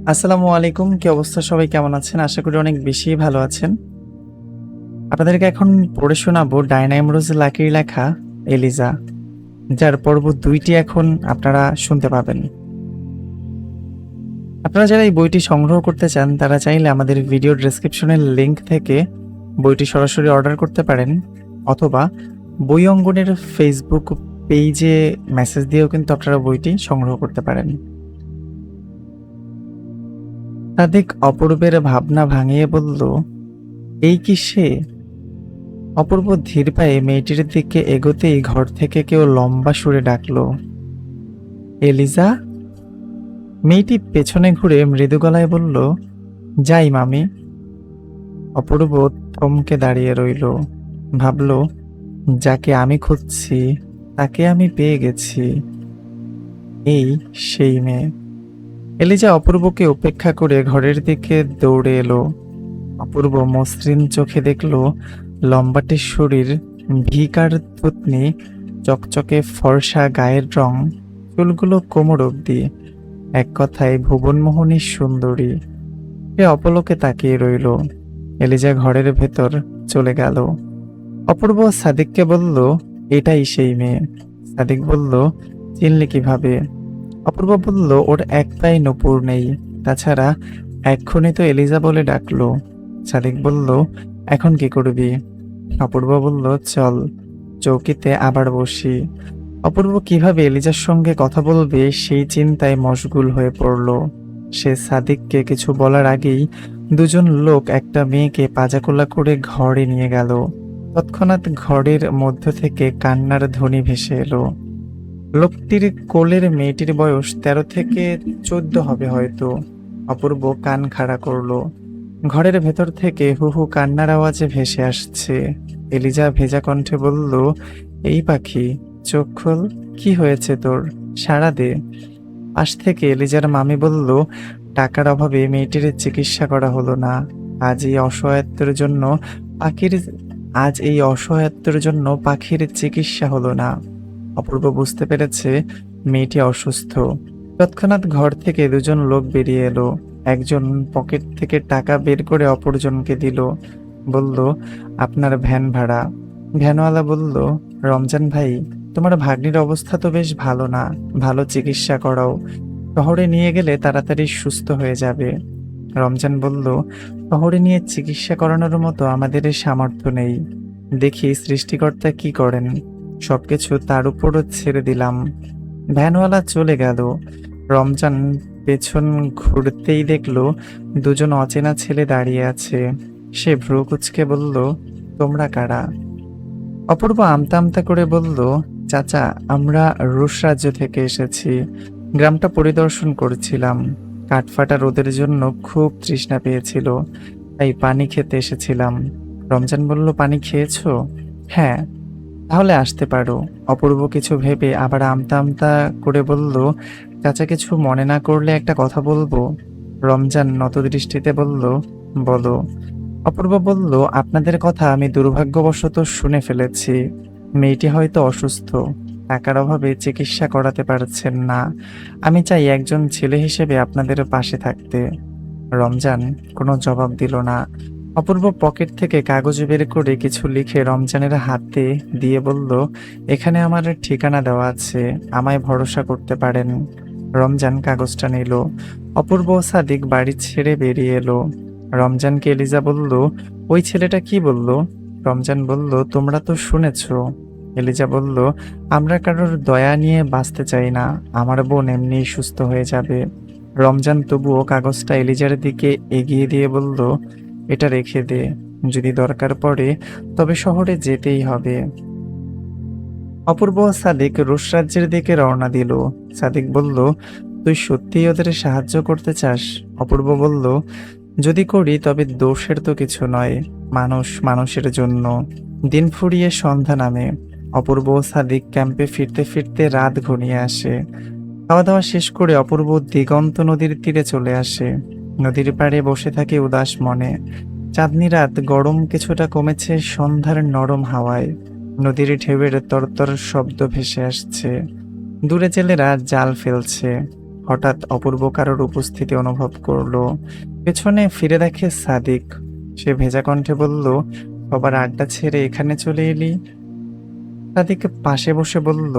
আসসালামু আলাইকুম। কি অবস্থা? সবাই কেমন আছেন? আশা করি অনেক বেশি ভালো আছেন। আপনাদেরকে এখন পড়ে শোনাবো ডায়না ইমরোজ লাকির লেখা 'এলিজা', যার পর্ব ২ টি এখন আপনারা শুনতে পাবেন। আপনারা যারা এই বইটি সংগ্রহ করতে চান, তারা চাইলে আমাদের ভিডিও ডেসক্রিপশনের লিংক থেকে বইটি সরাসরি অর্ডার করতে পারেন, অথবা বই অঙ্গনের ফেসবুক পেইজে মেসেজ দিয়েও কিন্তু আপনারা বইটি সংগ্রহ করতে পারেন। সাদিক অপূর্বের ভাবনা ভাঙিয়ে বলল, "এই কি সে?" অপূর্ব ধীর পায়ে মেয়েটির দিকে এগোতেই ঘর থেকে কেউ লম্বা সুরে ডাকল, "এলিজা?" মেয়েটি পেছনে ঘুরে মৃদু গলায় বলল, "যাই মামি।" অপূর্ব থমকে দাঁড়িয়ে রইল। ভাবল, যাকে আমি খুঁজছি তাকে আমি পেয়ে গেছি। এই সেই মেয়ে। এলিজা অপূর্বকে উপেক্ষা করে ঘরের দিকে দৌড়ে এলো। অপূর্ব মসৃণ চোখে দেখল লম্বাটে শরীর, ভিকার থুতনি, চকচকে ফর্সা গায়ের রং, চুলগুলো কোমর অবধি, এক কথায় ভুবনমোহিনী সুন্দরী। সে অপলকে তাকিয়ে রইল। এলিজা ঘরের ভেতর চলে গেল। অপূর্ব সাদিককে বলল, এটাই সেই মেয়ে। সাদিক বলল, চিনলি কিভাবে? অপূর্ব বলল, ওর এক পায়ে নূপুর নেই, তাছাড়া এক্ষুনি তো এলিজা বলে ডাকলো। সাদিক বলল, এখন কি করবি? অপূর্ব বলল, চল চৌকিতে আবার বসি। অপূর্ব কিভাবে এলিজার সঙ্গে কথা বলবে সেই চিন্তায় মশগুল হয়ে পড়ল। সে সাদিককে কিছু বলার আগেই দুজন লোক একটা মেয়েকে পাজাকোলা করে ঘরে নিয়ে গেল। তৎক্ষণাৎ ঘরের মধ্য থেকে কান্নার ধ্বনি ভেসে এলো। লোকটির কোলের মেয়েটির বয়স ১৩ থেকে ১৪ হবে হয়তো। অপূর্ব কান খাড়া করলো। ঘরের ভেতর থেকে হু হু কান্নার আওয়াজে ভেসে আসছে। এলিজা ভেজা কণ্ঠে বলল, এই পাখি, চোখ খোল, কি হয়েছে তোর? সাড়া দে। পাশ থেকে এলিজার মামি বলল, টাকার অভাবে মেয়েটির চিকিৎসা করা হলো না। আজ এই অসহায়ত্বের জন্য পাখির পাখির চিকিৎসা হলো না। অপূর্ব বুঝতে পেরেছে মেয়েটি অসুস্থ। তৎক্ষণাৎ ঘর থেকে দুজন লোক বেরিয়ে এলো। একজন পকেট থেকে টাকা বের করে অপরজনকে দিল। বলল, আপনার ভ্যান ভাড়া। ভ্যানওয়ালা বলল, রমজান ভাই, তোমার ভাগ্নির অবস্থা তো বেশ ভালো না, ভালো চিকিৎসা করাও। শহরে নিয়ে গেলে তাড়াতাড়ি সুস্থ হয়ে যাবে। রমজান বলল, শহরে নিয়ে চিকিৎসা করানোর মতো আমাদের সামর্থ্য নেই। দেখি সৃষ্টিকর্তা কি করেন, সবকিছু তার উপরও ছেড়ে দিলাম। ভ্যানওয়ালা চলে গেল। রমজান পেছন ঘুরতেই দেখল দুজন অচেনা ছেলে দাঁড়িয়ে আছে। সে ভ্রু কুঁচকে বলল, তোমরা কারা? অপূর্ব আমতা আমতা করে বলল, চাচা, আমরা রুশ রাজ্য থেকে এসেছি। গ্রামটা পরিদর্শন করেছিলাম। কাঠফাটা রোদের জন্য খুব তৃষ্ণা পেয়েছিল, তাই পানি খেতে এসেছিলাম। রমজান বলল, পানি খেয়েছো? হ্যাঁ। তাহলে আসতে পারো। অপূর্ব কিছু ভেবে আবার আমতা আমতা করে বলল, চাচা কিছু মনে না করলে একটা কথা বলবো? রমজান নত দৃষ্টিতে বলল, বলো। অপূর্ব বলল, আপনাদের কথা আমি দুর্ভাগ্যবশত শুনে ফেলেছি। মেয়েটি হয়তো অসুস্থ, টাকার অভাবে চিকিৎসা করাতে পারছেন না। আমি চাই একজন ছেলে হিসেবে আপনাদের পাশে থাকতে। রমজান কোনো জবাব দিল না। অপূর্ব পকেট থেকে কাগজ বের করে কিছু লিখে রমজানের হাতে দিয়ে বলল, এখানে আমার ঠিকানা দেওয়া আছে, আমায় ভরসা করতে পারেন। রমজান কাগজটা নিল। অপূর্ব ও সাদিক বাড়ি ছেড়ে বেরিয়ে এলো। রমজানকে এলিজা বলল, ওই ছেলেটা কি বলল? রমজান বলল, তোমরা তো শুনেছ। এলিজা বলল, আমরা কারোর দয়া নিয়ে বাঁচতে চাই না, আমার বোন এমনিই সুস্থ হয়ে যাবে। রমজান তবুও কাগজটা এলিজার দিকে এগিয়ে দিয়ে বলল, এটা রেখে দে, যদি দরকার পড়ে তবে শহরে যেতেই হবে। অপূর্ব ও সাদিক রুশ রাজ্যের দিকে রওনা দিল। সাদিক বলল, তুই সত্যিই ওদের সাহায্য করতে চাস? অপূর্ব বলল, যদি করি তবে দোষের তো কিছু নয়, মানুষ মানুষের জন্য। দিন ফুরিয়ে সন্ধ্যা নামে। অপূর্ব ও সাদিক ক্যাম্পে ফিরতে ফিরতে রাত ঘনিয়ে আসে। খাওয়া দাওয়া শেষ করে অপূর্ব দিগন্ত নদীর তীরে চলে আসে। নদীর পাড়ে বসে থাকে উদাস মনে। চাঁদনি রাত, গরম কিছুটা কমেছে সন্ধ্যার নরম হাওয়ায়। নদীর ঢেউয়ের তরতর শব্দ ভেসে আসছে। দূরে জেলেরা জাল ফেলছে। হঠাৎ অপূর্ব কারোর উপস্থিতি অনুভব করলো। পেছনে ফিরে দেখে সাদিক। সে ভেজা কণ্ঠে বলল, সবার আড্ডা ছেড়ে এখানে চলে এলি? সাদিক পাশে বসে বলল,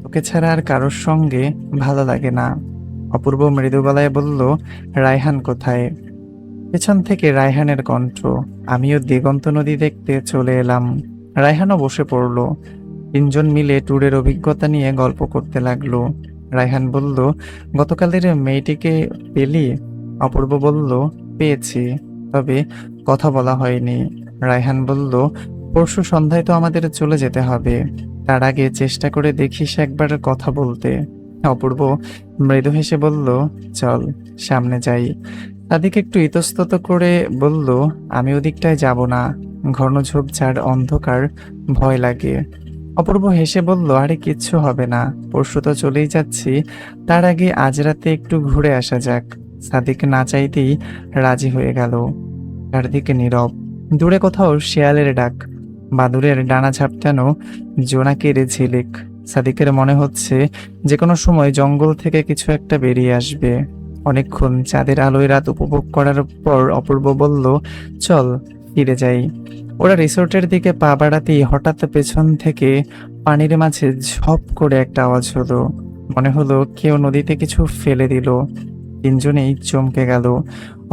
তোকে ছাড়া আর কারোর সঙ্গে ভালো লাগে না। অপূর্ব মৃদু গলায় বলল, রায়হান কোথায়? পেছন থেকে রায়হানের কণ্ঠ, আমিও দিগন্ত নদী দেখতে চলে এলাম। রায়হানও বসে পড়ল। তিনজন মিলে ট্যুরের অভিজ্ঞতা নিয়ে গল্প করতে লাগলো। রায়হান বলল, গতকালের মেয়েটিকে পেলি? অপূর্ব বলল, পেয়েছি, তবে কথা বলা হয়নি। রায়হান বলল, পরশু সন্ধ্যায় তো আমাদের চলে যেতে হবে, তার আগে চেষ্টা করে দেখিস একবার কথা বলতে। অপূর্ব মৃদু হেসে বলল, চল সামনে যাই। সাদিক একটু ইতস্তত করে বলল, আমি ওদিকটায় যাব না, ঘন ঝোপঝাড় অন্ধকার, ভয় লাগে। অপূর্ব হেসে বলল, আরে কিচ্ছু হবে না, পরশু তো চলেই যাচ্ছি, তার আগে আজ রাতে একটু ঘুরে আসা যাক। সাদিক না চাইতেই রাজি হয়ে গেল। চারদিকে নীরব। দূরে কোথাও শেয়ালের ডাক, বাদুড়ের ডানা ঝাপটানো, জোনাকের ঝিলিক। সাদিকের মনে হচ্ছে যে কোনো সময় জঙ্গল থেকে কিছু একটা বেরিয়ে আসবে। অনেকক্ষণ চাঁদের আলোয় রাত উপভোগ করার পর অপূর্ব বলল, চল ফিরে যাই। ওরা রিসোর্টের দিকে পা বাড়াতেই হঠাৎ পেছন থেকে পানির মাঝে ঝপ করে একটা আওয়াজ হলো। মনে হলো কেউ নদীতে কিছু ফেলে দিল। তিনজনেই চমকে গেল।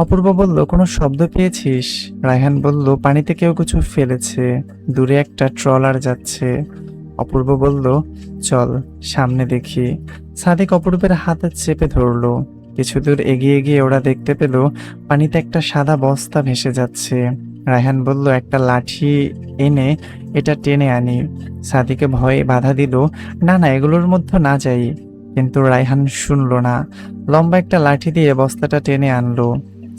অপূর্ব বলল, কোনো শব্দ পেয়েছিস? রায়হান বলল, পানিতে কেউ কিছু ফেলেছে, দূরে একটা ট্রলার যাচ্ছে। অপূর্ব বলল, চল সামনে দেখি। সাদিক অপূর্বের হাত চেপে ধরলো। কিছু দূর এগিয়ে গিয়ে ওরা দেখতে পেল পানিতে একটা সাদা বস্তা ভেসে যাচ্ছে। রায়হান বলল, একটা লাঠি এনে এটা টেনে আনি। সাদিকে ভয়ে বাধা দিল, না না, এগুলোর মধ্যে না যাই। কিন্তু রায়হান শুনল না। লম্বা একটা লাঠি দিয়ে বস্তাটা টেনে আনলো।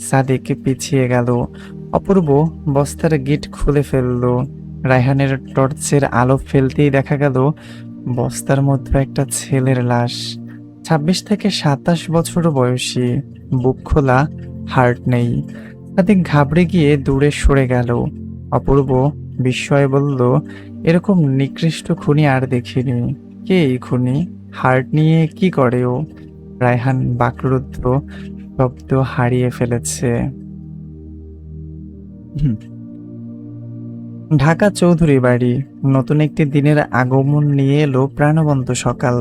সাদিক পিছিয়ে গেল। অপূর্ব বস্তার গিট খুলে ফেললো। রায়হানের টর্চের আলো ফেলতেই দেখা গেল বস্তার মধ্যে একটা ছেলের লাশ। 26 থেকে 27 বছর বয়সী, বুক খোলা, হার্ট নেই। সাদিক ঘাবড়ে গিয়ে দূরে সরে গেল। অপূর্ব বিস্ময়ে বলল, এরকম নিকৃষ্ট খুনি আর দেখিনি। কে এই খুনি? হার্ট নিয়ে কি করে ও? রায়হান বাকরুদ্ধ, শব্দ হারিয়ে ফেলেছে। হুম। ঢাকা চৌধুরী বাড়ি। নতুন একটি দিনের আগমন নিয়ে এলো প্রাণবন্ত সকাল।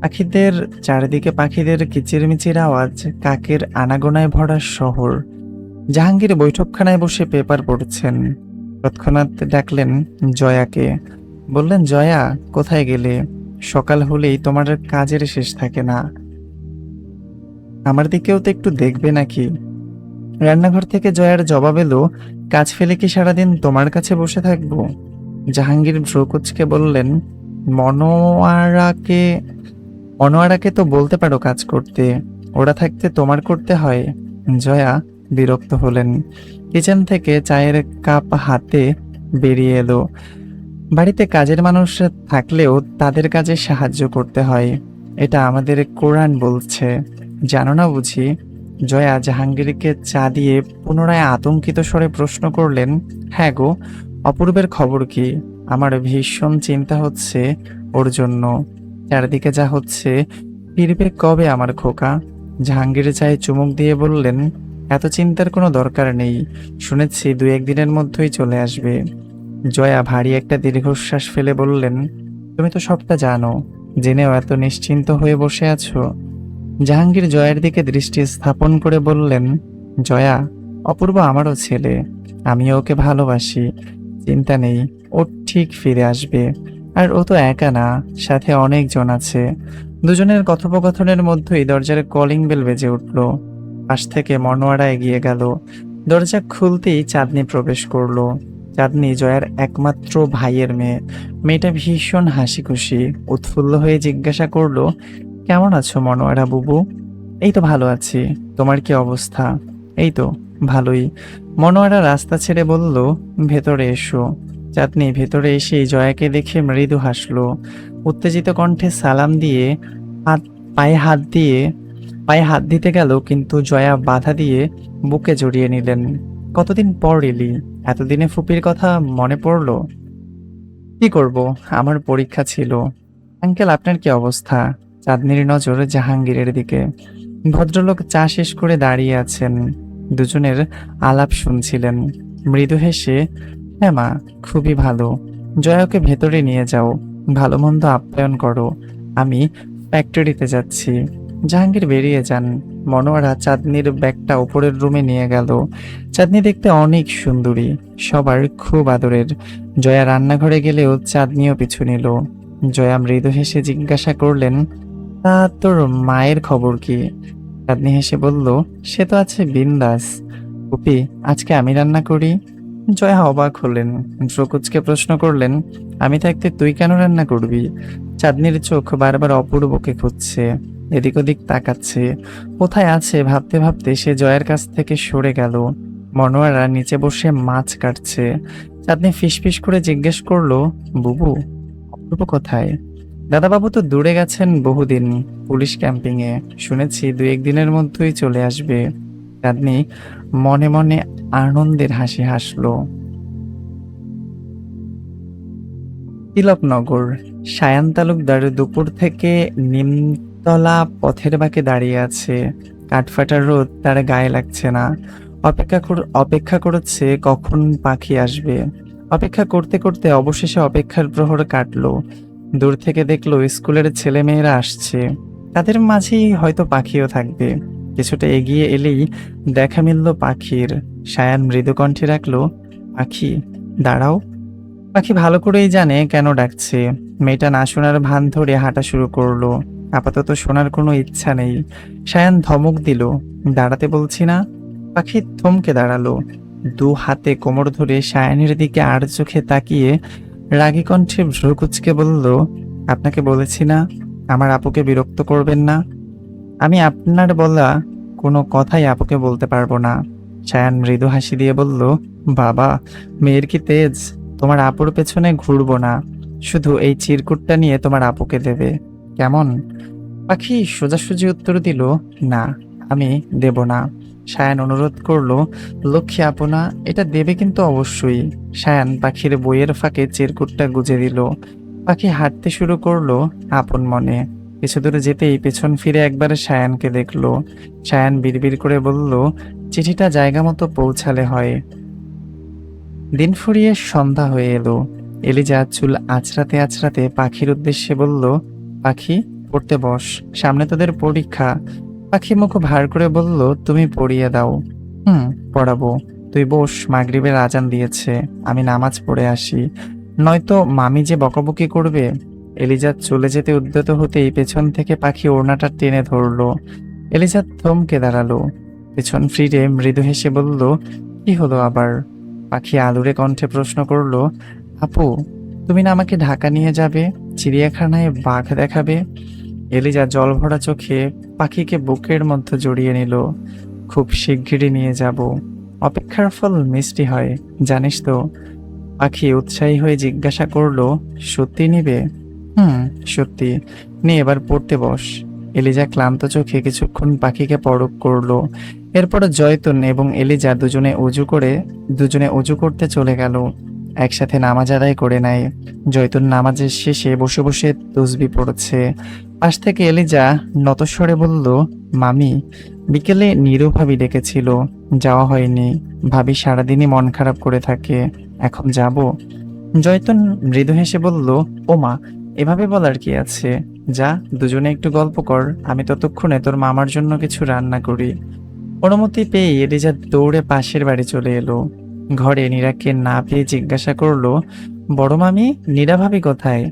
পাখিদের চারিদিকে পাখিদের কিচিরমিচির আওয়াজ, কাকের আনাগোনায় ভরা শহর। জাহাঙ্গীর বৈঠকখানায় বসে পেপার পড়ছেন। তৎক্ষণাৎ ডাকলেন জয়াকে। বললেন, জয়া, কোথায় গেলে? সকাল হলেই তোমার কাজের শেষ থাকে না। আমার দিকেও তো একটু দেখবে নাকি? রান্নাঘর থেকে জয়ার জবাব এলো, কাজ ফেলে কি সারাদিন তোমার কাছে বসে থাকবো? জাহাঙ্গীর ভ্রুকুচকে বললেন, মনোয়ারাকে মনোয়ারাকে তো বলতে পারো কাজ করতে, ওরা থাকতে তোমার করতে হয়। জয়া বিরক্ত হলেন। কিচেন থেকে চায়ের কাপ হাতে বেরিয়ে এলো। বাড়িতে কাজের মানুষ থাকলেও তাদের কাজে সাহায্য করতে হয়, এটা আমাদের কোরআন বলছে, জানো না বুঝি? জয়া জাহাঙ্গীরকে চা দিয়ে পুনরায় আতঙ্কিত স্বরে প্রশ্ন করলেন, হ্যাঁ গো, অপূর্বের খবর কি? আমার ভীষণ চিন্তা হচ্ছে ওর জন্য। চারদিকে যা হচ্ছে, ফিরবে কবে আমার খোকা? জাহাঙ্গীর চায়ে চুমুক দিয়ে বললেন, এত চিন্তার কোনো দরকার নেই, শুনেছি 2-1 দিনের মধ্যেই চলে আসবে। জয়া ভারী একটা দীর্ঘশ্বাস ফেলে বললেন, তুমি তো সবটা জানো, জেনেও এত নিশ্চিন্ত হয়ে বসে আছো? জাহাঙ্গীর জয়ার দিকে দৃষ্টি স্থাপন করে বললেন, জয়া, অপূর্ব আমারও ছেলে, আমিও ওকে ভালোবাসি, চিন্তা নেই, ও ঠিক ফিরে আসবে। আর ও তো একা না, সাথে অনেকজন আছে। দুজনের কথোপকথনের মধ্যেই দরজার কলিং বেল বেজে উঠল। পাশ থেকে মনোয়ারা এগিয়ে গেল। দরজা খুলতেই চাঁদনি প্রবেশ করলো। চাঁদনি জয়ার একমাত্র ভাইয়ের মেয়ে। মেয়েটা ভীষণ হাসি খুশি, উৎফুল্ল হয়ে জিজ্ঞাসা করলো, কেমন আছো মনোয়ারা বুবু? এই তো ভালো আছি, তোমার কি অবস্থা? এই তো ভালোই। মনোয়ারা রাস্তা ছেড়ে বলল, ভেতরে এসো। চাঁদনি ভেতরে এসেই জয়াকে দেখে মৃদু হাসলো। উত্তেজিত কণ্ঠে সালাম দিয়ে হাত পায়ে হাত দিয়ে পায়ে হাত দিতে গেল, কিন্তু জয়া বাধা দিয়ে বুকে জড়িয়ে নিলেন। কতদিন পর এলি? এতদিনে ফুপির কথা মনে পড়লো? কি করব, আমার পরীক্ষা ছিল। আঙ্কেল, আপনার কি অবস্থা? চাঁদনির নজর জাহাঙ্গীরের দিকে। ভদ্রলোক চা শেষ করে দাঁড়িয়ে আছেন, দুজনের আলাপ শুনছিলেন। মৃদু হেসে, হ্যাঁ মা, খুবই ভালো। জয়াকে ভেতরে নিয়ে যাও, ভালো মন্দ আপ্যায়ন করো। আমি ফ্যাক্টরিতে যাচ্ছি। জাহাঙ্গীর বেরিয়ে যান। মনোয়ারা চাঁদনির ব্যাগটা উপরের রুমে নিয়ে গেল। চাঁদনি দেখতে অনেক সুন্দরী, সবার খুব আদরের। জয়া রান্নাঘরে গেলেও চাঁদনিও পিছু নিল। জয়া মৃদু হেসে জিজ্ঞাসা করলেন, তা তোর মায়ের খবর কি? চাঁদনি হেসে বলল, সে তো আছে বিন্দাস। পুপি, আজকে আমি রান্না করি? জয়া অবাক হলেন, ভ্রুকুচকে প্রশ্ন করলেন, আমি থাকতে তুই কেন রান্না করবি? চাঁদনির চোখ বারবার অপূর্বকে খুঁজছে, এদিক ওদিক তাকাচ্ছে। কোথায় আছে ভাবতে ভাবতে সে জয়ের কাছ থেকে সরে গেল। মনোয়ারা নিচে বসে মাছ কাটছে। চাঁদনি ফিসফিস করে জিজ্ঞেস করলো, বুবু, অপূর্ব কোথায়? দাদাবাবু তো দূরে গেছেন বহুদিন, পুলিশ ক্যাম্পিং এ। শুনেছি 2-1 দিনের মধ্যেই চলে আসবে। চাঁদনি মনে মনে আনন্দের হাসি হাসলো। তিলকনগর। সায়ান তালুকদার দুপুর থেকে নিমতলা পথের বাঁকে দাঁড়িয়ে আছে। কাঠফাটা রোদ তার গায়ে লাগছে না। অপেক্ষা করেছে কখন পাখি আসবে। অপেক্ষা করতে করতে অবশেষে অপেক্ষার প্রহর কাটলো। দূর থেকে দেখলো স্কুলের ছেলেমেয়েরা আসছে। তাদের মাঝেই হয়তো পাখিও থাকবে। কিছুটা এগিয়ে এলেই দেখা মিলল পাখির। সায়ান মৃদু কণ্ঠে রাখলো, পাখি, দাঁড়াও। পাখি ভালো করেই জানে কেন ডাকছে। মেয়েটা না শোনার ভান ধরে হাঁটা শুরু করলো। আপাতত শোনার কোনো ইচ্ছা নেই। সায়ান ধমক দিল, দাঁড়াতে বলছি না? পাখি থমকে দাঁড়ালো। দু হাতে কোমর ধরে সায়ানের দিকে আর চোখে তাকিয়ে রাগী কণ্ঠে ভ্রু কুঁচকে বলল, আপনাকে বলেছি না আমার আপুকে বিরক্ত করবেন না? আমি আপনার বলা কোনো কথাই আপুকে বলতে পারবো না। সায়ান মৃদু হাসি দিয়ে বলল, বাবা, মেয়ের কি তেজ! তোমার আপুর পেছনে ঘুরবো না, শুধু এই চিরকুটটা নিয়ে তোমার আপুকে দেবে, কেমন? পাখি সোজাসুজি উত্তর দিল, না, আমি দেব না। সায়ান অনুরোধ করলো, লক্ষ্মী আপু না, এটা দেবে কিন্তু অবশ্যই। সায়ান পাখির বইয়ের ফাঁকে চিরকুটটা গুজে দিল। পাখি হাঁটতে শুরু করলো আপন মনে। কিছু দূরে যেতেই পেছন ফিরে একবার সায়ানকে দেখলো। সায়ান বিড়বিড় করে বলল, চিঠিটা জায়গা মতো পৌঁছালে হয়। দিন ফুরিয়ে সন্ধ্যা হয়ে এলো। এলিজা চুল আঁচড়াতে আঁচড়াতে পাখির উদ্দেশ্যে বলল, পাখি, পড়তে বস, সামনে তোদের পরীক্ষা। পাখি মুখ ভার করে বলল, তুমি পড়িয়ে দাও। পড়াবো। তুই বস, মাগরিবের আজান দিয়েছে, আমি নামাজ পড়ে আসি, নয়তো মামি যে বকাবকি করবে। এলিজা চলে যেতে উদ্যত হতেই পেছন থেকে পাখি ওড়নাটা টেনে ধরলো। এলিজা থমকে দাঁড়ালো। পেছন ফিরে মৃদু হেসে বলল, কি হলো আবার? পাখি আদুরে কণ্ঠে প্রশ্ন করলো, আপু, তুমি না আমাকে ঢাকা নিয়ে যাবে, চিড়িয়াখানায় বাঘ দেখাবে? এলিজা জলভরা চোখে পাখিকে বুকের মধ্যে জড়িয়ে নিল। খুব শিগগিরই নিয়ে যাব। অপেক্ষার ফল মিষ্টি হয়, জানিস তো। পাখি উৎসাহী হয়ে জিজ্ঞাসা করলো, সত্যি নিবে? সত্যি। নে, এবার পড়তে বস। এলিজা ক্লান্ত চোখে কিছুক্ষণ পাখিকে পরখ করলো। এরপর জয়তুন এবং এলিজা দুজনে অজু করতে চলে গেল। একসাথে নামাজ আদায় করে নেয়। জয়তুন নামাজের শেষে বসে বসে তসবি পড়ছে। পাশ থেকে এলিজা নতস্বরে বলল, মামি, বিকেলে নীরু ভাবি ডেকেছিল, যাওয়া হয়নি। ভাবি সারাদিনই মন খারাপ করে থাকে, এখন যাব? জয়তুন মৃদু হেসে বলল, ও মা, এভাবে বলার কি আছে? যা, দুজনে একটু গল্প কর, আমি ততক্ষণে তোর মামার জন্য কিছু রান্না করি। অনুমতি পেয়ে এলিজা দৌড়ে পাশের বাড়ি চলে এলো। ঘরে নীরাকে না পেয়ে জিজ্ঞাসা করলো, বড় মামি, নীরা ভাবি কোথায়?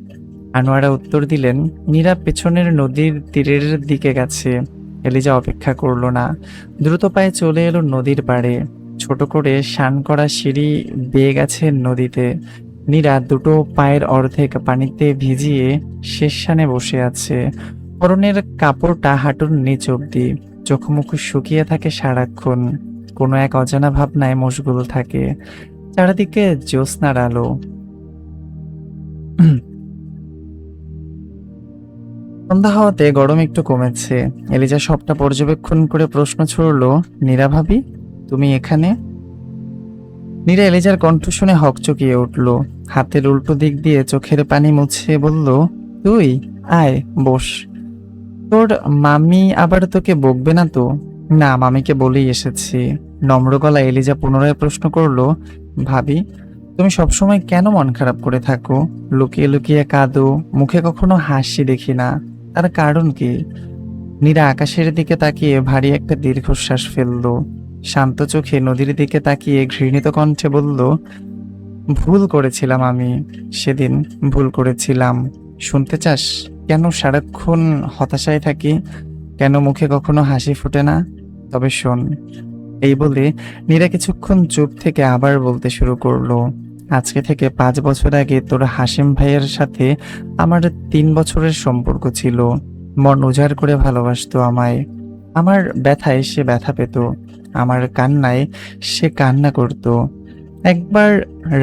আনোয়ারা উত্তর দিলেন, নীরা পেছনের নদীর তীরের দিকে গেছে। এলিজা অপেক্ষা করলো না, দ্রুত পায়ে চলে এলো নদীর পাড়ে। ছোট করে শান করা সিঁড়ি বেয়ে গেছে নদীতে। নীরা দুটো পায়ের অর্ধেক পানিতে ভিজিয়ে শেষ শানে বসে আছে। পরনের কাপড়টা হাঁটুর নিচ অব্দি। চোখ মুখ শুকিয়ে থাকে সারাক্ষণ। কোনো এক অজানা ভাবনায় মশগুল থাকে। চারিদিকে জ্যোৎস্নার আলো। সন্ধ্যা হওয়াতে গরম একটু কমেছে। এলিজা সবটা পর্যবেক্ষণ করে প্রশ্ন ছুড়ল, নীরা ভাবি, তুমি এখানে? নীরা এলিজার কণ্ঠ শুনে হকচকিয়ে উঠল। হাতের উল্টো দিক দিয়ে চোখের পানি মুছে বলল, তুই আয়, বস। তোর মামি আবার তোকে বকবে না তো? না, মামিকে বলেই এসেছি। নম্র গলায় এলিজা পুনরায় প্রশ্ন করলো, ভাবি, তুমি সবসময় কেন মন খারাপ করে থাকো? লুকিয়ে লুকিয়ে কাঁদো, মুখে কখনো হাসি দেখি না। তার কারণ কি? নীরা আকাশের দিকে তাকিয়ে ভারী একটা দীর্ঘশ্বাস ফেললো। শান্ত চোখে নদীর দিকে তাকিয়ে ঘৃণিত কণ্ঠে বলল, ভুল করেছিলাম আমি। সেদিন ভুল করেছিলাম। শুনতে চাস কেন সারাক্ষণ হতাশায় থাকি? কেন মুখে কখনো হাসি ফোটে না? তবে শোন। এই বলে নীরা কিছুক্ষণ চুপ থেকে আবার বলতে শুরু করলো, আজকে থেকে 5 বছর আগে তোর হাসিম ভাইয়ের সাথে আমার 3 বছরের সম্পর্ক ছিল। মন উজাড় করে ভালোবাসতো আমায়। আমার ব্যথায় সে ব্যথা পেত, আমার কান্নায় সে কান্না করত। একবার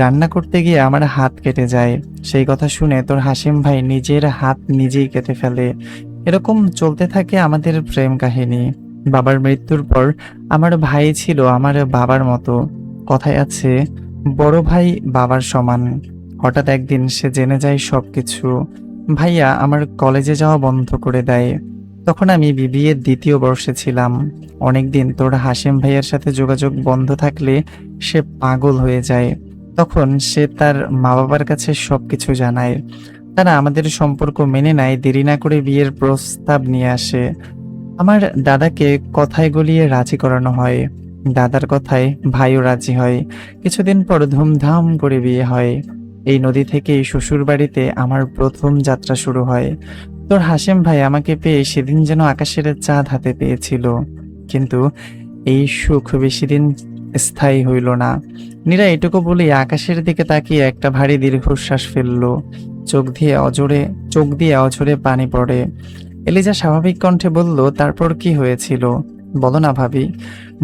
রান্না করতে গিয়ে আমার হাত কেটে যায়। সেই কথা শুনে তোর হাসিম ভাই নিজের হাত নিজেই কেটে ফেলে। এরকম চলতে থাকে আমাদের প্রেম কাহিনী। বাবার মৃত্যুর পর আমার ভাই ছিল আমার বাবার মতো। কথায় আছে, বড় ভাই বাবার সমান। হঠাৎ একদিন সে জেনে যায় সবকিছু। ভাইয়া আমার কলেজে যাওয়া বন্ধ করে দেয়। তখন আমি বিবিএর 2য় বর্ষে ছিলাম। অনেকদিন তোর হাসিম ভাইয়ের সাথে যোগাযোগ বন্ধ থাকলে সে পাগল হয়ে যায়। তখন সে তার মা বাবার কাছে সবকিছু জানায়। তারা আমাদের সম্পর্ক মেনে নেয়, দেরি না করে বিয়ের প্রস্তাব নিয়ে আসে। আমার দাদাকে কথায় গলিয়ে রাজি করানো হয়। দাদার কথায় ভাইও রাজি হয়। কিছুদিন পর ধুমধাম করে বিয়ে হয়। এই নদী থেকেই শ্বশুর বাড়িতে আমার প্রথম যাত্রা শুরু হয়। তোর হাসিম ভাই আমাকে পেয়ে সেদিন যেন আকাশের চাঁদ হাতে পেয়েছিল। কিন্তু এই সুখ বেশি দিন স্থায়ী হইল না। নীরা এটুকু বলেই আকাশের দিকে তাকিয়ে একটা ভারী দীর্ঘশ্বাস ফেলল। চোখ দিয়ে অঝরে পানি পড়ে। এলিজা স্বাভাবিক কণ্ঠে বলল, তারপর কি হয়েছিল বলো না ভাবি।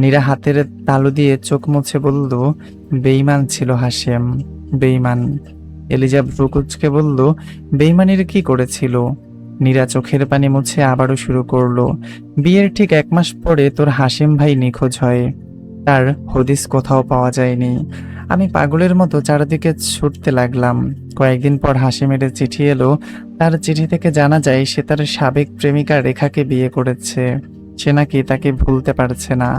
নীরা হাতের তালু দিয়ে চোখ মুছে বলল, বেঈমান ছিল হাসেম, বেঈমান। এলিজা ভ্রু কুঁচকে বলল, বেঈমানির কি করেছিল? নীরা চোখের পানি মুছে আবারও শুরু করলো, বিয়ের ঠিক 1 মাস পরে তোর হাসিম ভাই নিখোঁজ হয়। তার হদিস কোথাও পাওয়া যায়নি। আমি পাগলের মতো চারিদিকে ছুটতে লাগলাম। কয়েকদিন পর হাসিমের চিঠি এলো। তার চিঠি থেকে জানা যায় সে তার সাবেক প্রেমিকা রেখাকে বিয়ে করেছে। সে নাকি তাকে ভুলতে পারছে না।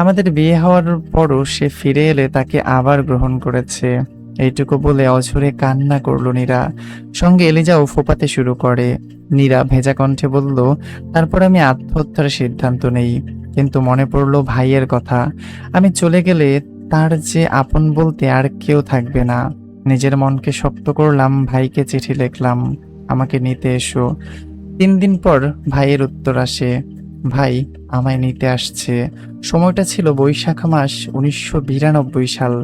আমাদের বিয়ে হওয়ার পরও সে ফিরে এলে তাকে আবার গ্রহণ করেছে। এইটুকু বলে অঝরে কান্না করলো নীরা। সঙ্গে এলিজাও ফোপাতে শুরু করে। নীরা ভেজা কণ্ঠে বলল, তারপর আমি আত্মহত্যার সিদ্ধান্ত নেই। কিন্তু মনে পড়লো ভাইয়ের কথা। আমি চলে গেলে তার যে আপন বলতে আর কেউ থাকবে না। নিজের মনকে শক্ত করলাম, ভাইকে চিঠি লিখলাম, আমাকে নিতে এসো। 3 দিন পর ভাইয়ের উত্তর আসে, ভাই আমায় নিতে আসছে। সময়টা ছিল বৈশাখ মাস, 1992 সাল।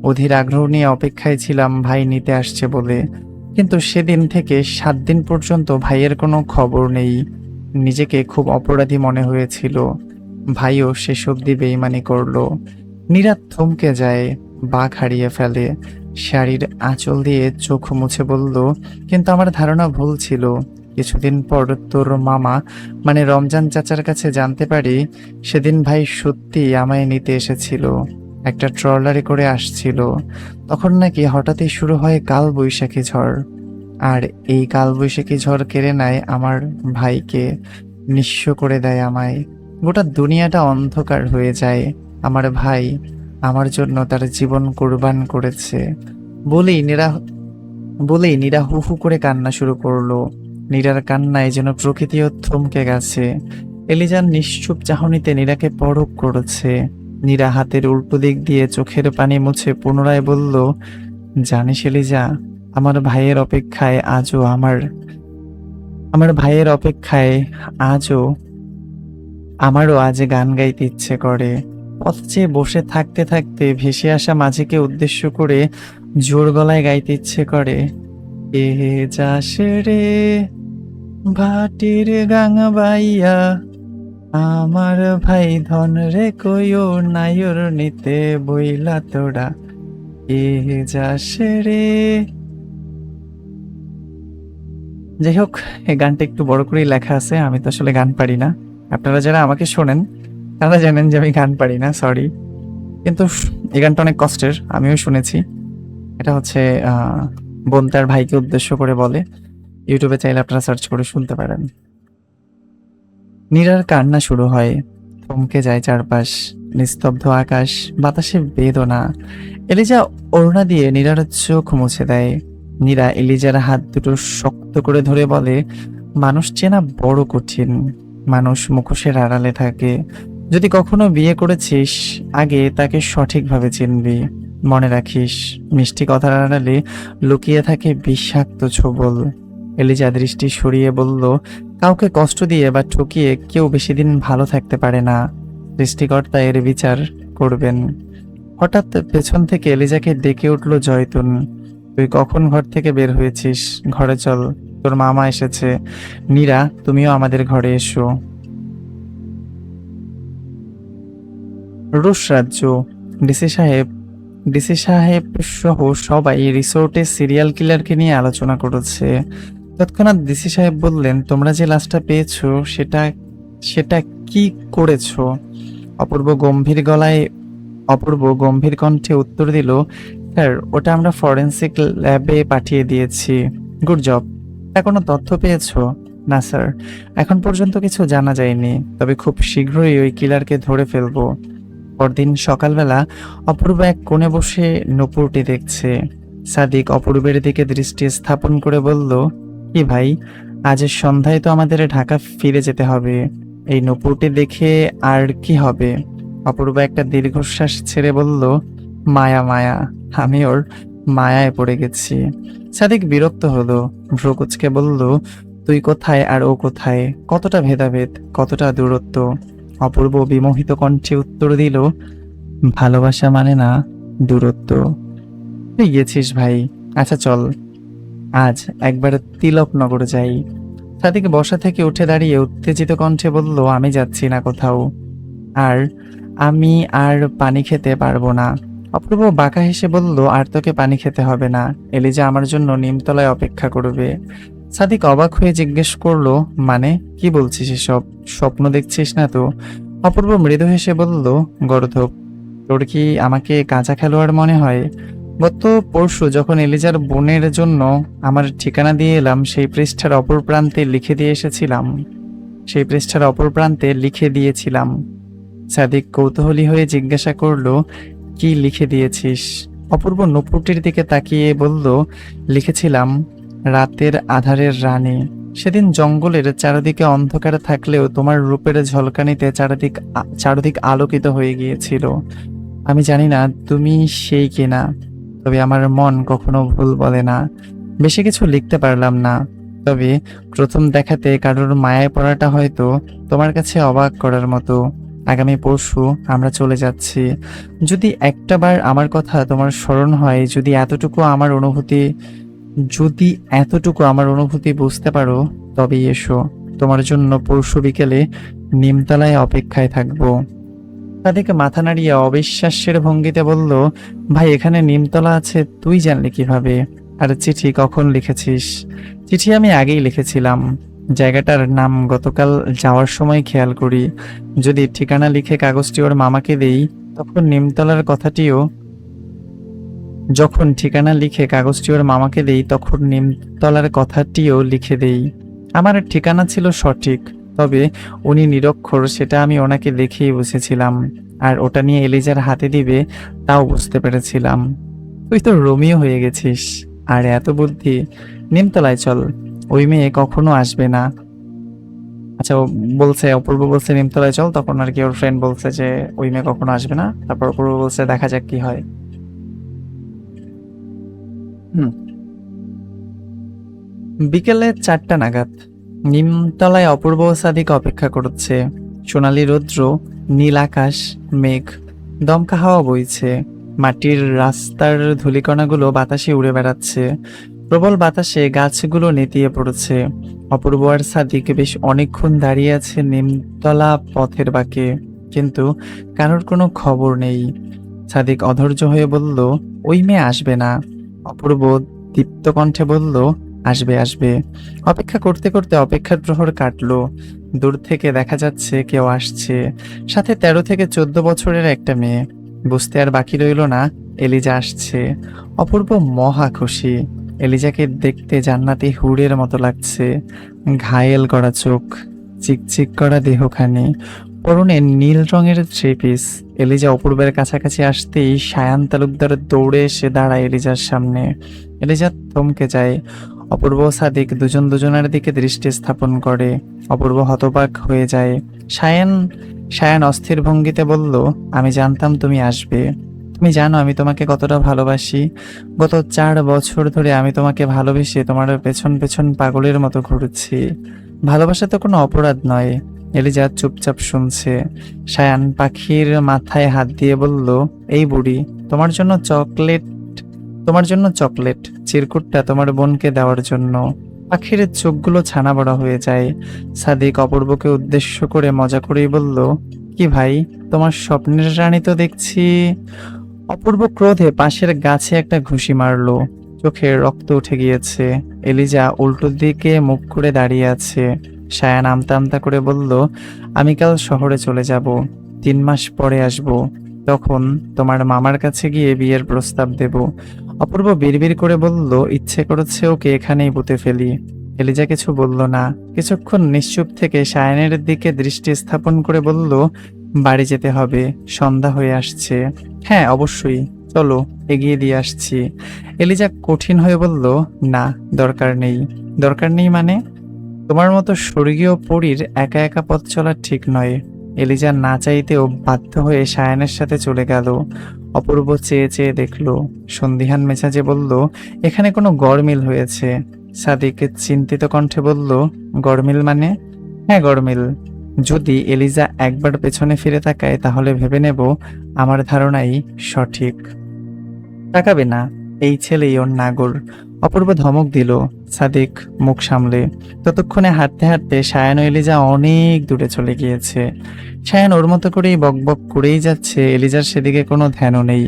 অধীর আগ্রহ নিয়ে অপেক্ষায় ছিলাম ভাই নিতে আসছে বলে। কিন্তু সেদিন থেকে 7 দিন পর্যন্ত ভাইয়ের কোনো খবর নেই। নিজেকে খুব অপরাধী মনে হয়েছিল। ভাইও শেষ অবধি বেইমানি করলো। নীরা থমকে যায়, বাক হারিয়ে ফেলে। শাড়ির আঁচল দিয়ে চোখ মুছে বলল, কিন্তু আমার ধারণা ভুল ছিল। কিছুদিন পর তোর মামা মানে রমজান চাচার কাছে জানতে পারি সেদিন ভাই সত্যি আমায় নিতে এসেছিল। একটা ট্রলারে করে আসছিল। তখন নাকি হঠাৎই শুরু হয় কালবৈশাখী ঝড়। আর এই কালবৈশাখী ঝড় কেড়ে নেয় আমার ভাইকে, নিঃস্ব করে দেয় আমায়। গোটা দুনিয়াটা অন্ধকার হয়ে যায়। আমার ভাই আমার জন্য তার জীবন কুরবান করেছে। বলেই নীরা বলেই নীরা হু হু করে কান্না শুরু করলো। নীরার কান্নায় যেন প্রকৃতিও থমকে গেছে। এলিজার নিশ্চুপ চাহনিতে নীরাকে পরখ করেছে। নীরা হাতের উল্টো দিক দিয়ে চোখের পানি মুছে পুনরায় বলল, জানিস এলিজা, আমার ভাইয়ের অপেক্ষায় আজও আমার আমার ভাইয়ের অপেক্ষায় আজও আমারও আজ গান গাইতে ইচ্ছে করে। পথ চেয়ে বসে থাকতে থাকতে ভেসে আসা মাঝিকে উদ্দেশ্য করে জোর গলায় গাইতে ইচ্ছে করে, এ যাস রে ভাটির গাং বাইয়া, আমার ভাই ধন রে কইও নাইর নিতে বইলা তোরা, এ যাস রে। যাই হোক, এই গানটা একটু বড় করেই লেখা আছে। আমি তো আসলে গান পারি না। আপনারা যারা আমাকে শোনেন তারা জানেন যে আমি গান পারি না, সরি। কিন্তু এই গানটা অনেক কষ্টের, আমিও শুনেছি। এটা হচ্ছে বোন তার ভাইকে উদ্দেশ্য করে বলে। ইউটিউবে চাইলে আপনারা সার্চ করে শুনতে পারেন। নীরার কান্না শুরু হয়। থমকে যায় চারপাশ, নিস্তব্ধ আকাশ, বাতাসে বেদনা। এলিজা ওড়না দিয়ে নীরার চোখ মুছে দেয়। নীরা এলিজার হাত দুটো শক্ত করে ধরে বলে, মানুষ চেনা বড় কঠিন। মানুষ মুখোশের আড়ালে থাকে। যদি কখনো বিয়ে করেছিস, আগে তাকে সঠিকভাবে চিনবি। মনে রাখিস, মিষ্টি কথার আড়ালে লুকিয়ে থাকে বিষাক্ত ছোবল। এলিজা দৃষ্টি সরিয়ে বলল, কাউকে কষ্ট দিয়ে বা ঠকিয়ে কেউ বেশি দিন ভালো থাকতে পারে না। সৃষ্টিকর্তা এর বিচার করবেন। হঠাৎ পেছন থেকে এলিজাকে ডেকে উঠল জয়তুন। তুই কখন ঘর থেকে বের হয়েছিস? ঘরে চল, তোর মামা এসেছে। নীরা, তুমিও আমাদের ঘরে এসো। রুশ রাজ্য। ডিসি সাহেব ডিসি সাহেব সহ সবাই রিসোর্টে সিরিয়াল কিলারকে নিয়ে আলোচনা করেছে। তৎক্ষণাৎ ডিসি সাহেব বললেন, তোমরা যে লাশটা পেয়েছো সেটা সেটা কি করেছো? অপূর্ব গম্ভীর কণ্ঠে উত্তর দিল, স্যার, ওটা আমরা ফরেনসিক ল্যাবে পাঠিয়ে দিয়েছি। Good job. কোনো তথ্য পেয়েছো? না স্যার, এখন পর্যন্ত কিছু জানা যায়নি, তবে খুব শীঘ্রই ওই কিলারকে ধরে ফেলবো। পরদিন সকালবেলা অপূর্ব এক কোণে বসে নূপুরটি দেখছে। সাদিক অপূর্বের দিকে দৃষ্টি স্থাপন করে বলল, কি ভাই, আজ সন্ধ্যায় তো আমাদের ঢাকা ফিরে যেতে হবে। এই নূপুরটি দেখে আর কি হবে? অপূর্ব একটা দীর্ঘশ্বাস ছেড়ে বলল, মায়া মায়া, আমি ওর মায়ায় পড়ে গেছি। সাদিক বিরক্ত হলো, ভ্রু কুঁচকে বলল, তুই কোথায় আর ও কোথায়? কতটা ভেদাভেদ, কতটা দূরত্ব? অপূর্ব বিমোহিত কণ্ঠে উত্তর দিল, ভালোবাসা মানে না দূরত্ব। তুই গেছিস ভাই। আচ্ছা চল, আজ একবার তিলকনগর যাই। সাদিক বসা থেকে উঠে দাঁড়িয়ে উত্তেজিত কণ্ঠে বলল, আমি যাচ্ছি না কোথাও। আর আমি আর পানি খেতে পারবো না। অপূর্ব বাঁকা হেসে বলল, আর তোকে পানি খেতে হবে না। এলিজা আমার জন্য নিমতলায় অপেক্ষা করবে। সাদিক অবাক হয়ে জিজ্ঞেস করলো, মানে কি বলছিস এসব? স্বপ্ন দেখছিস না তো? অপূর্ব মৃদু হেসে বলল, গর্ধব, তোর কি আমাকে কাঁচা খেলোয়াড় মনে হয়? গত পরশু যখন এলিজার বোনের জন্য আমার ঠিকানা দিয়ে এলাম, সেই পৃষ্ঠার অপর প্রান্তে লিখে দিয়েছিলাম। সাদিক কৌতূহলী হয়ে জিজ্ঞাসা করলো, কি লিখে দিয়েছিস? অপূর্ব নূপুরটির দিকে তাকিয়ে বলল, লিখেছিলাম, রাতের আধারের রানী। সেদিন জঙ্গলের চারিদিকে অন্ধকার থাকলেও তোমার রূপের ঝলকানিতে চারদিক আলোকিত হয়ে গিয়েছিল। আমি জানি না তুমি সেই কিনা, তবে আমার মন কখনো ভুল বলে না। বেশি কিছু লিখতে পারলাম না, তবে প্রথম দেখাতে কারোর মায়ায় পড়াটা হয়তো তোমার কাছে অবাক করার মতো। আগামী পরশু আমরা চলে যাচ্ছি। যদি একটাবার আমার কথা তোমার স্মরণ হয়, যদি এতটুকু আমার অনুভূতি বুঝতে পারো, তবেই এসো। তোমার জন্য পরশু বিকেলে নিমতলায় অপেক্ষায় থাকবো। তাদেরকে মাথা নাড়িয়ে অবিশ্বাসের ভঙ্গিতে বলল, ভাই, এখানে নিমতলা আছে তুই জানলি কিভাবে? আর চিঠি কখন লিখেছিস? চিঠি আমি আগেই লিখেছিলাম। জায়গাটার নাম গতকাল যাওয়ার সময় খেয়াল করি। যদি ঠিকানা লিখে কাগজটি ওর মামাকে দেই, তখন নিমতলার কথাটিও যখন ঠিকানা লিখে কাগজটি ওর মামাকে দেই তখন নিমতলার কথাটিও লিখে দেই। আমার ঠিকানা ছিল সঠিক, তবে উনি নিরক্ষর সেটা আমি ওনাকে দেখেই বুঝেছিলাম। আর ওটা নিয়ে এলিজার হাতে দিবে তাও বুঝতে পেরেছিলাম। তুই তো রোমিও হয়ে গেছিস, আর এত বুদ্ধি। নিমতলায় চল, ওই মেয়ে কখনো আসবে না। আচ্ছা, অপূর্ব বলছে নিমতলায় চল, তখন আর কি ওর ফ্রেন্ড বলছে যে ওই মেয়ে কখনো আসবে না। তারপর অপূর্ব বলছে দেখা যাক কি হয়। হুম। বিকেলে 4টা নাগাদ নিমতলায় অপূর্ব ও সাদিক অপেক্ষা করছে। সোনালী রৌদ্র, নীল আকাশ, মেঘ, দমকা হাওয়া বইছে। মাটির রাস্তার ধূলিকণাগুলো বাতাসে উড়ে বেড়াচ্ছে। প্রবল বাতাসে গাছগুলো নেতিয়ে পড়েছে। অপূর্ব আর সাদিক বেশ অনেকক্ষণ দাঁড়িয়ে আছে নিমতলা পথের বাঁকে, কিন্তু কারোর কোনো খবর নেই। সাদিক অধৈর্য হয়ে বলল, ওই মেয়ে আসবে না। অপূর্ব দীপ্ত কণ্ঠে বলল, আসবে আসবে। অপেক্ষা করতে করতে অপেক্ষার প্রহর কাটলো। দূর থেকে দেখা যাচ্ছে কেউ আসছে, সাথে 13 থেকে 14 বছরের একটা মেয়ে। বুঝতে আর বাকি রইল না, এলিজা আসছে। অপূর্ব মহা খুশি। এলিজাকে দেখতে জান্নাতি হুরের মতো লাগছে। ঘায়েল করা চোখ, চিকচিক করা দেহখানি, পরনে নীল রঙের থ্রি পিস। এলিজা অপূর্বের কাছাকাছি আসতেই সায়ান তালুকদার দৌড়ে এসে দাঁড়ায় এলিজার সামনে। এলিজা থমকে যায়। অপূর্ব ও সাদিক দুজন দুজনের দিকে দৃষ্টি স্থাপন করে। অপূর্ব হতবাক হয়ে যায়। সায়ান সায়ান অস্থির ভঙ্গিতে বলল, আমি জানতাম তুমি আসবে। তুমি জানো আমি তোমাকে কতটা ভালোবাসি। গত 4 বছর ধরে আমি তোমাকে ভালোবেসে তোমার পেছন পেছন পাগলের মতো ঘুরছি। ভালোবাসা তো কোনো অপরাধ নয়। এলিজা চুপচাপ শুনছে। সায়ান পাখির মাথায় হাত দিয়ে বলল, এই বুড়ি, তোমার জন্য চকলেট, তোমার জন্য চকলেট, চিরকুটটা তোমার বোনকে দেওয়ার জন্য। পাখির চোখগুলো ছানা বড়া হয়ে যায়। সাদিক অপূর্বকে উদ্দেশ্য করে মজা করেই বলল, কি ভাই, তোমার স্বপ্নের রানী তো দেখছি। অপূর্ব ক্রোধে পাশের গাছে একটা ঘুষি মারলো। চোখে রক্ত উঠে গিয়েছে। এলিজা উল্টো দিকে মুখ করে দাঁড়িয়ে আছে। সায়ান আমতা আমতা করে বলল, আমি কাল শহরে চলে যাব, 3 মাস পরে আসব। তখন তোমার মামার কাছে গিয়ে বিয়ের প্রস্তাব দেব। অপূর্ব বিড়বিড় করে বলল, ইচ্ছে করেছে ওকে এখানেই পুঁতে ফেলি। এলিজা কিছু বলল না। কিছুক্ষণ নিশ্চুপ থেকে সায়ানের দিকে দৃষ্টি স্থাপন করে বলল, বাড়ি যেতে হবে, সন্ধ্যা হয়ে আসছে। হ্যাঁ অবশ্যই, চলো, এগিয়ে দিয়ে আসছি। এলিজা কঠিন হয়ে বলল, না, দরকার নেই। দরকার নেই মানে? তোমার মতো স্বর্গীয় পরীর একা একা পথ চলা ঠিক নয়। এলিজা না চাইতেও বাধ্য হয়ে সায়ানের সাথে চলে গেল। অপূর্ব চেয়ে চেয়ে দেখলো। সন্দিহান মেজাজে বলল, এখানে কোনো গরমিল হয়েছে। সাদিক চিন্তিত কণ্ঠে বলল, গরমিল মানে? হ্যাঁ গরমিল। যদি এলিজা একবার পেছনে ফিরে তাকায় তাহলে ভেবে নেব আমার ধারণাই সঠিক। তাকাবে না, এই ছেলেই ওর নাগর। অপূর্ব ধমক দিল। সাদিক মুখ সামলে। ততক্ষণে হাঁটতে হাঁটতে সায়ান ও এলিজা অনেক দূরে চলে গিয়েছে। সায়ান ওর মতো করেই বকবক করেই যাচ্ছে, এলিজার সেদিকে কোনো ধ্যানও নেই।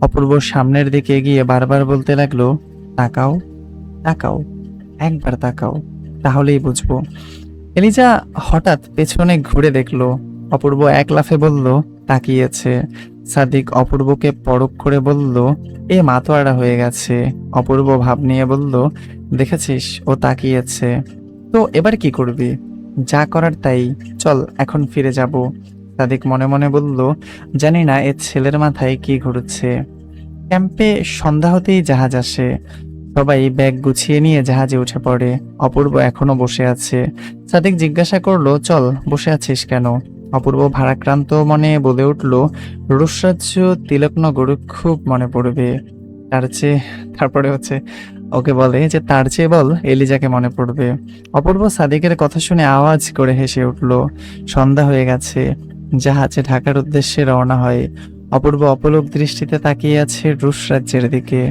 অপূর্ব সামনের দিকে এগিয়ে বারবার বলতে লাগলো, তাকাও, তাকাও, একবার তাকাও, তাহলেই বুঝবো। এলিজা হঠাৎ পেছনে ঘুরে দেখলো। অপূর্ব এক লাফে বলল, তাকিয়েছে। সাদিক অপূর্বকে পরখ করে বলল, এ মাতোয়ারা হয়ে গেছে। অপূর্ব ভাব নিয়ে বলল, দেখেছিস, ও তাকিয়েছে। তো এবার কি করবি? যা করার তাই, চল এখন ফিরে যাব। সাদিক মনে মনে বলল, জানি না এ ছেলের মাথায় কি ঘুরছে। ক্যাম্পে সন্ধ্যা হতেই জাহাজ আসে। সবাই ব্যাগ গুছিয়ে নিয়ে জাহাজে উঠে পড়ে। অপূর্ব এখনো বসে আছে। সাদিক জিজ্ঞাসা করলো, চল, বসে আছিস কেন? অপূর্ব ভারাক্রান্ত মনে বলে উঠল, রুশরাজ্য তিলকনগর খুব মনে পড়বে। তার চেয়ে তারপরে ওকে বলে যে তার চেয়ে বল এলিজাকে মনে পড়বে। অপূর্ব সাদিকের কথা শুনে আওয়াজ করে হেসে উঠল। সন্ধ্যা হয়ে গেছে। জাহাজে ঢাকার উদ্দেশ্যে রওনা হয়। অপূর্ব অপলক দৃষ্টিতে তাকিয়ে আছে রুশরাজ্যের দিকে।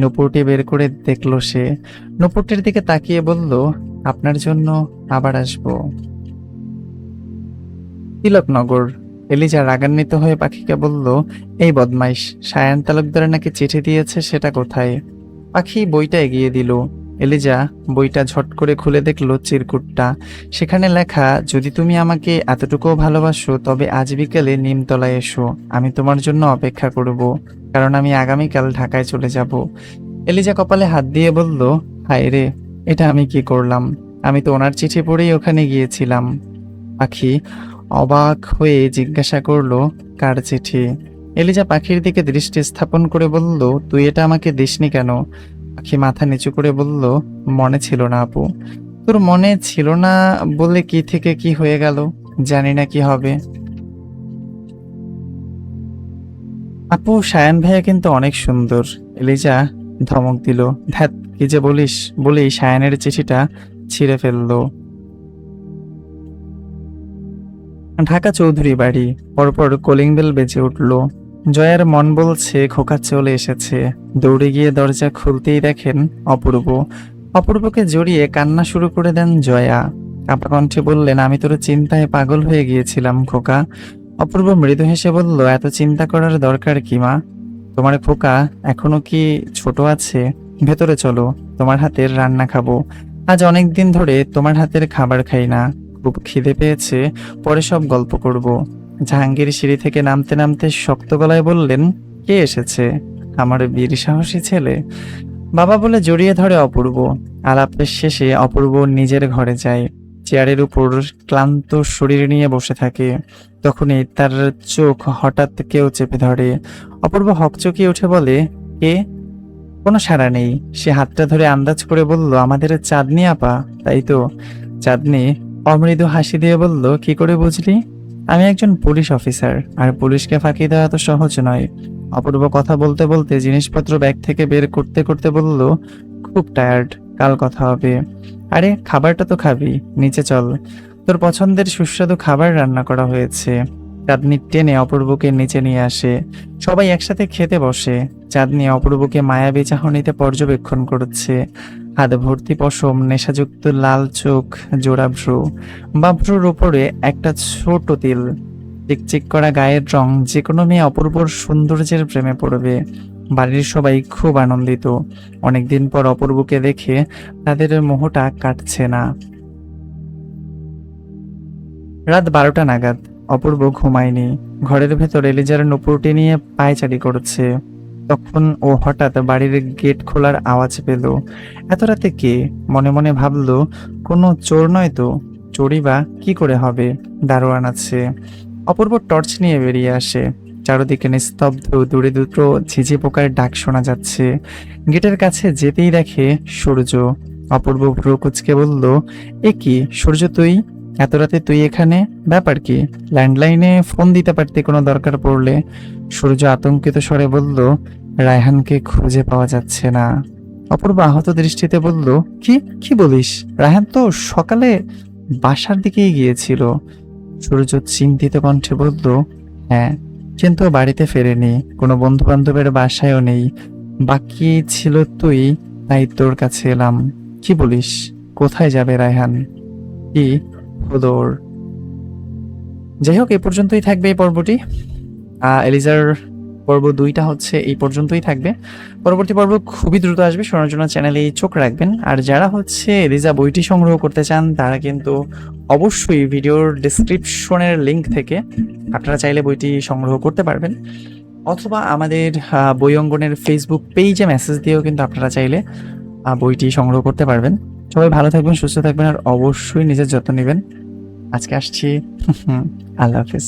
নূপুরটি বের করে দেখলো সে। নূপুরটির দিকে তাকিয়ে বলল, আপনার জন্য আবার আসবো। তিলকনগর। এলিজা রাগান্বিত হয়ে পাখিকে বলল, এই বদমাইশ, সায়ান তালুকদার নাকি চিঠি দিয়েছে, সেটা কোথায়? পাখি বইটা এগিয়ে দিল। এলিজা বইটা ঝট করে খুলে দেখলো চিরকুটটা। সেখানে লেখা, যদি তুমি আমাকে এতটুকুও ভালোবাসো তবে আজ বিকেলে নিমতলায় এসো, আমি তোমার জন্য অপেক্ষা করব, কারণ আমি আগামীকাল ঢাকায় চলে যাব। এলিজা কপালে হাত দিয়ে বলল, হায় রে, এটা আমি কি করলাম? আমি তো ওনার চিঠি পড়েই ওখানে গিয়েছিলাম। পাখি অবাক হয়ে জিজ্ঞাসা করলো, কার চিঠি? এলিজা পাখির দিকে দৃষ্টি স্থাপন করে বলল, তুই এটা আমাকে দিসনি কেন? পাখি মাথা নিচু করে বলল, মনে ছিল না আপু। তোর মনে ছিল না বলে কি থেকে কি হয়ে গেল, জানি না কি হবে। আপু, সায়ান ভাইয়া কিন্তু অনেক সুন্দর। এলিজা ধমক দিল। ধ্যাত, কি যে বলিস, বলেই সায়ানের চিঠিটা ছিঁড়ে ফেললো। ঢাকা চৌধুরী বাড়ি। পরপর কলিং বেল বেজে উঠল। জয়ার মন বলছে খোকা চলে এসেছে। দৌড়ে গিয়ে দরজা খুলতেই দেখেন অপূর্ব। অপূর্বকে জড়িয়ে কান্না শুরু করে দেন জয়া। কাঁপা কণ্ঠে বললেন, আমি তোর চিন্তায় পাগল হয়ে গিয়েছিলাম খোকা। অপূর্ব মৃদু হেসে বলল, এত চিন্তা করার দরকার কি মা? তোমার খোকা এখনো কি ছোট আছে? ভেতরে চলো, তোমার হাতের রান্না খাবো। আজ অনেক দিন ধরে তোমার হাতের খাবার খাই না, খুব খিদে পেয়েছে, পরে সব গল্প করব। জাহাঙ্গীর সিঁড়ি থেকে নামতে নামতে শক্ত গলায় বললেন, কে এসেছে? আমার বীর সাহসী ছেলে। বাবা বলে জড়িয়ে ধরে অপূর্ব। আলাপের শেষে অপূর্ব নিজের ঘরে যায়। চেয়ারের উপর ক্লান্ত শরীর নিয়ে বসে থাকে। তখনই তার চোখ হঠাৎ কেউ চেপে ধরে। অপূর্ব হকচকিয়ে উঠে বলে, কে? কোনো সাড়া নেই। সে হাতটা ধরে আন্দাজ করে বলল, আমাদের চাঁদনি আপা। তাই তো। চাঁদনি অমৃদু হাসি দিয়ে বলল, কি করে বুঝলি? আমি একজন পুলিশ অফিসার, আর পুলিশকে ফাঁকি দেওয়া তো সহজ নয়। অপূর্ব কথা বলতে বলতে জিনিসপত্র ব্যাগ থেকে বের করতে করতে বলল, খুব টায়ার্ড, কাল কথা হবে। আরে খাবারটা তো খাবি, নিচে চল, তোর পছন্দের সুস্বাদু খাবার রান্না করা হয়েছে। চাঁদনি টেনে অপূর্বকে নিচে নিয়ে আসে। সবাই একসাথে খেতে বসে। চাঁদনি অপূর্বকে মায়াবী চাহনিতে পর্যবেক্ষণ করছে। হাত ভর্তি পশম, নেশাযুক্ত লাল চোখ, জোড়া ভ্রু, বা ভ্রুর উপরে একটা ছোট তিল। চিকচিক করা গায়ের রং, যে কোনো মেয়ে অপূর্বর সৌন্দর্যের প্রেমে পড়বে। বাড়ির সবাই খুব আনন্দিত। অনেকদিন পর অপূর্বকে দেখে তাদের মোহটা কাটছে না। রাত 12টা নাগাদ। অপূর্ব ঘুমায়নি। ঘরের ভেতর এলিজার নুপুরটি নিয়ে পায়চারি করছে। তখন ও হঠাৎ বাড়ির গেট খোলার আওয়াজ পেল। এত রাতে কে? মনে মনে ভাবল, কোনো চোর নয় তো। চোরই বা কি করে হবে? দারোয়ান আছে। অপূর্ব টর্চ নিয়ে বেরিয়ে আসে। চারদিকে নিস্তব্ধ, দূরে দুটো ঝিঝি পোকার ডাক শোনা যাচ্ছে। গেটের কাছে যেতেই দেখে সূর্য। অপূর্ব ভ্রু কুঁচকে বলল, এ কি সূর্য, তুই এত রাতে তুই এখানে? ব্যাপার কি? ল্যান্ডলাইনে ফোন দিতে পারতে কোনো দরকার পড়লে। সূর্য আতঙ্কিত স্বরে বলল, রায়হানকে খুঁজে পাওয়া যাচ্ছে না। অপূর্ব আহত দৃষ্টিতে বলল, কি কি বলিস? রায়হান তো সকালে বাসার দিকেই গিয়েছিল। সূর্য চিন্তিত কণ্ঠে বলল, হ্যাঁ, কিন্তু ও বাড়িতে ফেরেনি, কোনো বন্ধু বান্ধবের বাসায়ও নেই। বাকি ছিল তুই, তাই তোর কাছে এলাম। কি বলিস? কোথায় যাবে রায়হান? কি হলো ওর? যাই হোক, এই পর্যন্তই থাকবে এই পর্বটি। এলিজার পর্ব 2টা হচ্ছে এই পর্যন্তই থাকবে। পরবর্তী পর্ব খুবই দ্রুত আসবে, শোনার জন্য চ্যানেলে চোখ রাখবেন। আর যারা হচ্ছে এলিজা বইটি সংগ্রহ করতে চান, তারা কিন্তু অবশ্যই ভিডিওর ডেসক্রিপশনের লিংক থেকে আপনারা চাইলে বইটি সংগ্রহ করতে পারবেন, অথবা আমাদের বই অঙ্গনের ফেসবুক পেজে মেসেজ দিয়েও কিন্তু আপনারা চাইলে বইটি সংগ্রহ করতে পারবেন। সবাই ভালো থাকবেন, সুস্থ থাকবেন, আর অবশ্যই নিজের যত্ন নেবেন। আজকে আসছি। আল্লাহ হাফেজ।